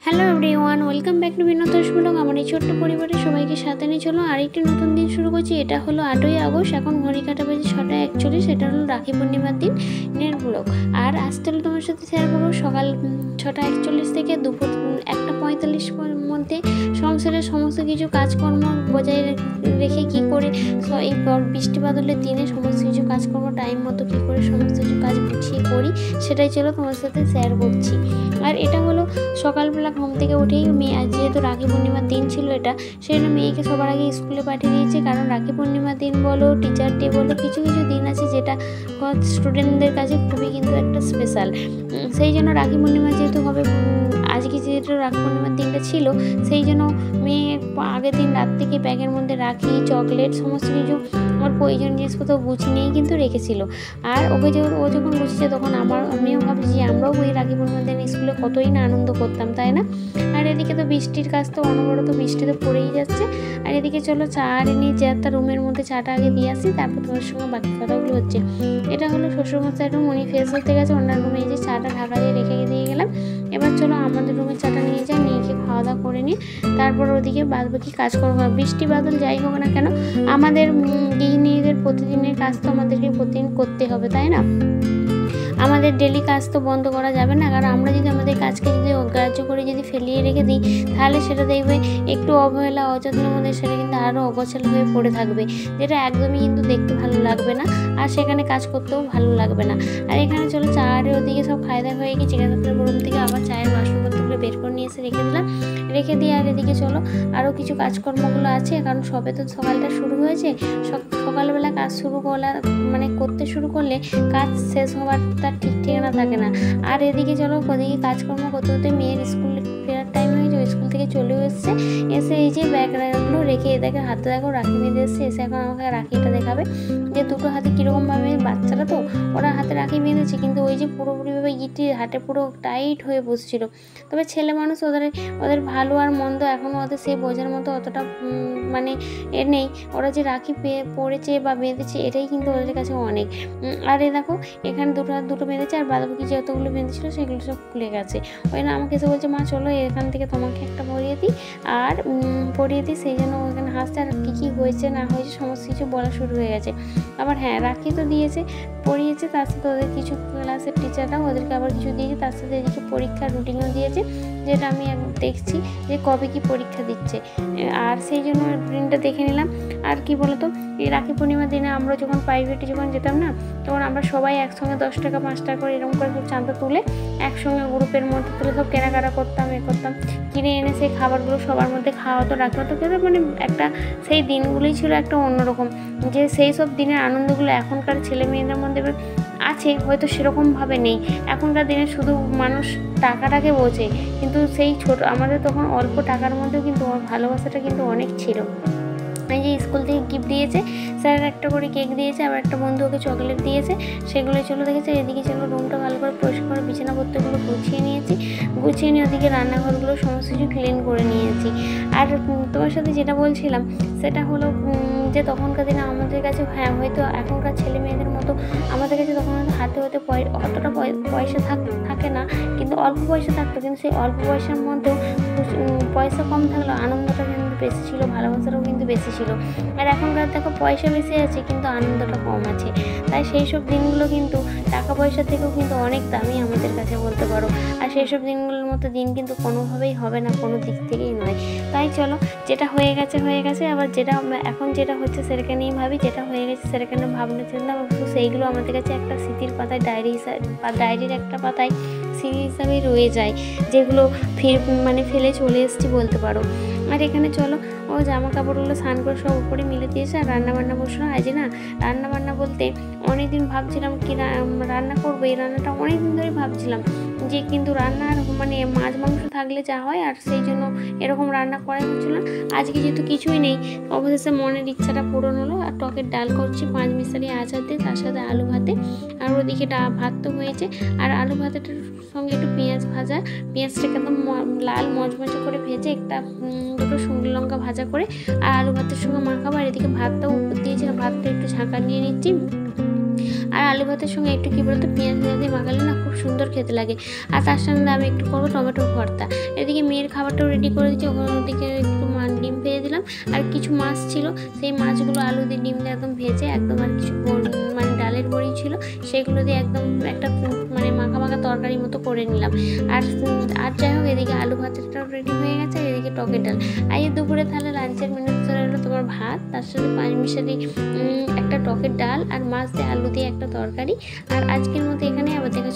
Hello everyone, welcome back to বিনোদন blog. আমার এই ছোট্ট পরিবারের সবাইকে সাথে নিয়ে চলো আরেকটি নতুন দিন শুরু করছি। এটা হলো 8ই আগস্ট, এখন ঘড়ি কাটা বাজে 6:41। এটা হলো রাখি পূর্ণিমার দিনের ব্লগ। আর আজ তাহলে তোমার সাথে শেয়ার করবো সকাল 6:41 থেকে দুপুর 1:45 মধ্যে সংসারের সমস্ত কিছু কাজকর্ম বজায় রেখে কী করে এই বৃষ্টি বাদলের দিনে সমস্ত কিছু কাজকর্ম টাইম মতো কী করে সমস্ত কিছু কাজ গুছিয়ে করি, সেটাই চলো তোমার সাথে শেয়ার করছি। আর এটা হলো সকালবেলা ঘুম থেকে উঠেই মেয়ে, আজ যেহেতু রাখি পূর্ণিমার দিন ছিল এটা, সেই জন্য মেয়েকে সবার আগে স্কুলে পাঠিয়ে দিয়েছে। কারণ রাখি পূর্ণিমার দিন বলো, টিচার ডে বলো, কিছু কিছু দিন আছে যেটা স্টুডেন্টদের কাছে খুবই কিন্তু একটা স্পেশাল। সেই জন্য রাখি পূর্ণিমা যেহেতু হবে, আজকে যেহেতু রাখি পূর্ণিমার দিনটা ছিল, সেই জন্য মেয়ে আগের দিন রাত থেকে ব্যাগের মধ্যে রাখি, চকলেট, সমস্ত কিছু ওর প্রয়োজন জিনিসপত্র গুছিয়ে নিয়েই কিন্তু রেখেছিল। আর ওকে ও যখন গুছিয়েছে তখন আমিও ভাবছি যে আমরাও ওই রাখি পূর্ণিমার দিন স্কুলে কতই না আনন্দ করতাম, তাই না? আর এদিকে তো বৃষ্টির কাজ তো অনবরত বৃষ্টিতে পড়েই যাচ্ছে। আর এদিকে চলো চা নিয়ে যে একটা রুমের মধ্যে চাটা আগে দিয়ে আসি, তারপর তোমার সঙ্গে বাকি কথাগুলো হচ্ছে। এটা হলো শ্বশুরমশাই রুম, উনি ফ্রেশ হতে গেছে অন্য রুমে, এই যে চাটা ঢাকা দিয়ে রেখে দিয়ে গেলাম। এবার চলো আমাদের রুমের চাটা নিয়ে যাই, নিয়ে গিয়ে খাওয়া দাওয়া করে নিই, তারপর ওদিকে বাদবাকি কাজ করবো। বৃষ্টি বাদল যাই হোক না কেন, আমাদের গৃহিণীদের প্রতিদিনের কাজ তো আমাদেরকে প্রতিদিন করতে হবে, তাই না? আমাদের ডেলি কাজ তো বন্ধ করা যাবে না, কারণ আমরা যদি আমাদের কাজকে যদি অগ্রাহ্য করে যদি ফেলিয়ে রেখে দিই, তাহলে সেটা দেখবে একটু অবহেলা অযত্নের মধ্যে সেটা কিন্তু আরও অগোছালো হয়ে পড়ে থাকবে, যেটা একদমই কিন্তু দেখতে ভালো লাগবে না, আর সেখানে কাজ করতেও ভালো লাগবে না। আর এখানে চলো চায়ের ওদিকে সব খাওয়া দাওয়া হয়ে গিয়ে চিকেন রুম থেকে আবার চায়ের বাসনপত্রগুলো বের করে নিয়ে এসে রেখে দিলাম, রেখে দিয়ে আর এদিকে চলো আরও কিছু কাজকর্মগুলো আছে, কারণ সবে তো সকালটা শুরু হয়েছে। সকালবেলা কাজ করতে শুরু করলে কাজ শেষ হওয়ার তার ঠিক ঠিকানা থাকে না। আর এদিকে চলো ওদিকে কাজকর্ম করতে করতে মেয়ের স্কুলে ফেরার টাইম হয়েছে, স্কুল থেকে চলেও এসছে, এসে এই যে ব্যাগগুলো রেখে এদেরকে হাতে দেখো রাখি বেঁধে এসছে, এসে এখন আমাকে রাখিটা দেখাবে যে দুটো হাতে কীরকমভাবে, বাচ্চারা তো ওরা হাতে রাখি বেঁধেছে, কিন্তু ওই যে পুরোপুরিভাবে ইটি হাতে পুরো টাইট হয়ে বসছিল। তবে ছেলে মানুষ, ওদের ভালো আর মন্দ এখনও ওদের সে বোঝার মতো অতটা নেই। ওরা যে রাখি পড়েছে বা বেঁধেছে এটাই কিন্তু ওদের কাছে অনেক। আর এ দেখো এখানে দুটো বেঁধেছে, আর বাদবাকি যতগুলো বেঁধেছিল সেগুলো সব খুলে গেছে। ওই না আমাকে এসে বলছে, মা চলো এখান থেকে তোমাকে একটা পরিয়ে দিই, আর পরিয়ে দিই। সেই জন্য ওখানে হাসতে, আর কী হয়েছে না হয়েছে সমস্ত কিছু বলা শুরু হয়ে গেছে। আবার হ্যাঁ, রাখি তো দিয়েছে, পড়িয়েছে, তার সাথে ওদের কিছু ক্লাসের টিচাররা ওদেরকে আবার কিছু দিয়েছে, তার সাথে এদিকে পরীক্ষার রুটিনও দিয়েছে, যেটা আমি দেখছি যে কবে কি পরীক্ষা দিচ্ছে। আর সেই জন্য রুটিনটা দেখে নিলাম। আর কি বলতো, এই রাখি পূর্ণিমার দিনে আমরা যখন প্রাইভেটে যখন যেতাম না, তখন আমরা সবাই একসঙ্গে 10 টাকা 5 টাকা করে এরকম করে সব চাঁদা তুলে একসঙ্গে গ্রুপের মধ্যে তুলে সব কেনাকাটা করতাম, কিনে এনে সেই খাবারগুলো সবার মধ্যে খাওয়া তো রাখা হতো। একটা সেই দিনগুলোই ছিল একটা অন্যরকম, যে সেই সব দিনের আনন্দগুলো এখনকার ছেলে মেয়েদের মধ্যে আছে হয়তো সেরকমভাবে নেই। এখনকার দিনে শুধু মানুষ টাকাটাকে বোঝে, কিন্তু সেই আমাদের তখন অল্প টাকার মধ্যেও কিন্তু ভালোবাসাটা কিন্তু অনেক ছিল। এই যে স্কুল থেকে গিফট দিয়েছে, স্যার একটা করে কেক দিয়েছে, আবার একটা বন্ধু ওকে চকলেট দিয়েছে, সেগুলো চলো দেখেছে। এদিকে চলো রুমটা ভালো করে পরিষ্কার করে বিছানাপত্রগুলো গুছিয়ে নিয়ে ওদিকে রান্নাঘরগুলো সমস্ত কিছু ক্লিন করে নিয়েছি। আর তোমার সাথে যেটা বলছিলাম সেটা হলো যে তখনকার দিনে আমাদের কাছে, হ্যাঁ হয়তো এখনকার ছেলে মেয়েদের মতো আমাদের কাছে তখন হয়তো অতটা পয়সা থাকে না, কিন্তু অল্প পয়সা থাকতো, কিন্তু সেই অল্প পয়সার মধ্যেও পয়সা কম থাকলেও আনন্দটা কিন্তু বেশি ছিল, ভালোবাসাটাও কিন্তু বেশি ছিল। আর এখনকার দেখো পয়সা বেশি আছে কিন্তু আনন্দটা কম আছে, তাই সেই সব দিনগুলো কিন্তু টাকা পয়সা থেকেও কিন্তু অনেক দামি আমাদের কাছে বলতে পারো। আর সেই সব দিনগুলোর মতো দিন কিন্তু কোনোভাবেই হবে না, কোনো দিক থেকেই নয়। তাই চলো যেটা হয়ে গেছে, আবার এখন যেটা হচ্ছে সেটাকে নিয়ে ভাবি, যেটা হয়ে গেছে সেটাকে নিয়ে ভাবনা চিন্তা, সেইগুলো আমাদের কাছে একটা স্মৃতির পাতায় ডায়েরির একটা পাতায় স্মৃতি হিসাবেই রয়ে যায়, যেগুলো ফেলে চলে এসেছি বলতে পারো। আর এখানে চলো ও জামা কাপড়গুলো স্নান করে সব উপরে মিলে দিয়েছে, আর রান্নাবান্না বসলো। আজ না রান্নাবান্না বলতে অনেকদিন ভাবছিলাম কি রান্না করবো, এই রান্নাটা অনেকদিন ধরে ভাবছিলাম যে, কিন্তু রান্নার মাছ মাংস থাকলে যা হয়, আর সেই জন্য এরকম রান্না করা হচ্ছিল না। আজকে যেহেতু কিছুই নেই, অবশেষে মনের ইচ্ছাটা পূরণ হলো। আর টকের ডাল করছি 5 মিশালি আচার দিয়ে, তার সাথে আলু ভাতে, আর ওদিকে ভাত তো হয়েছে। আর আলু ভাতেটার সঙ্গে একটু পেঁয়াজ ভাজা, পেঁয়াজটাকে একদম লাল মচমচে করে ভেজে দুটো শুকনো লঙ্কা ভাজা করে আর আলু ভাতের সঙ্গে মাখাবো। আর এদিকে ভাতটাও উপর দিয়েছি, ভাতটা একটু ঝাঁকা নিয়ে নিচ্ছি। আর আলু ভাতের সঙ্গে একটু কী বলতো পেঁয়াজ দিয়ে মাখালে না খুব সুন্দর খেতে লাগে। আর তার সঙ্গে আমি একটু করবো টমেটোর ভর্তা। এদিকে মেয়ের খাবারটাও রেডি করে দিচ্ছি, ওদিকে একটু ডিম ভেজে দিলাম। আর কিছু মাছ ছিল, সেই মাছগুলো আলু দিয়ে ডিম দিয়ে একদম ভেজে একদম, আর কিছু মানে ডালের বড়ি ছিল, সেগুলো দিয়ে একদম একটা মানে মাখা মাখা তরকারির মতো করে নিলাম। আর যাই হোক, এদিকে আলু ভাতটাও রেডি হয়ে গেছে, আর এদিকে টকের ডাল। আর এই দুপুরে তাহলে লাঞ্চের মেনু হলো তোমার ভাত, তার সাথে পাঁচমিশালি একটা টকের ডাল, আর মাছ দিয়ে আলু দিয়ে একটা তরকারি। আর আজকের মতো এখানে আবার দেখা